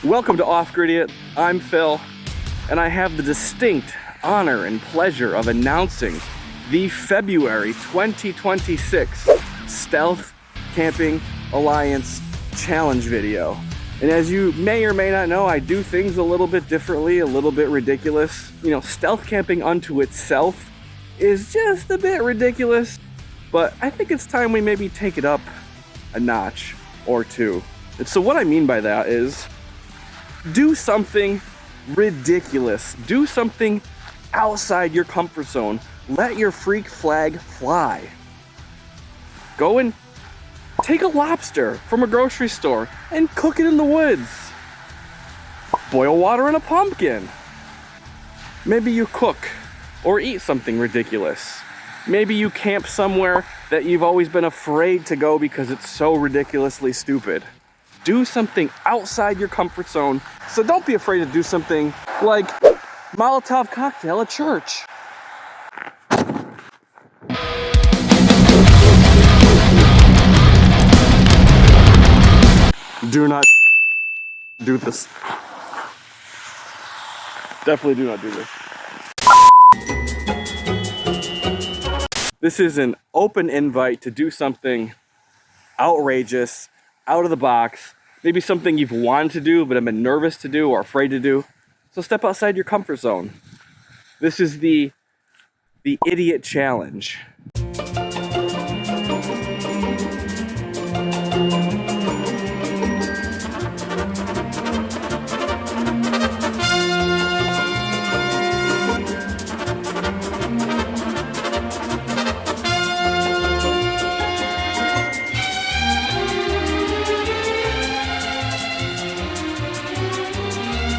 Welcome to Off-Gridiot. I'm Phil, and I have the distinct honor and pleasure of announcing the February 2026 Stealth Camping Alliance Challenge video. And as you may or may not know, I do things a little bit differently, a little bit ridiculous. You know, stealth camping unto itself is just a bit ridiculous, but I think it's time we maybe take it up a notch or two. And so what I mean by that is, do something ridiculous. Do something outside your comfort zone. Let your freak flag fly. Go and take a lobster from a grocery store and cook it in the woods. Boil water in a pumpkin. Maybe you cook or eat something ridiculous. Maybe you camp somewhere that you've always been afraid to go because it's so ridiculously stupid. Do something outside your comfort zone. So don't be afraid to do something like Molotov cocktail at church. Do not do this. Definitely do not do this. This is an open invite to do something outrageous, out of the box, maybe something you've wanted to do but have been nervous to do or afraid to do. So step outside your comfort zone. This is the Idiot Challenge.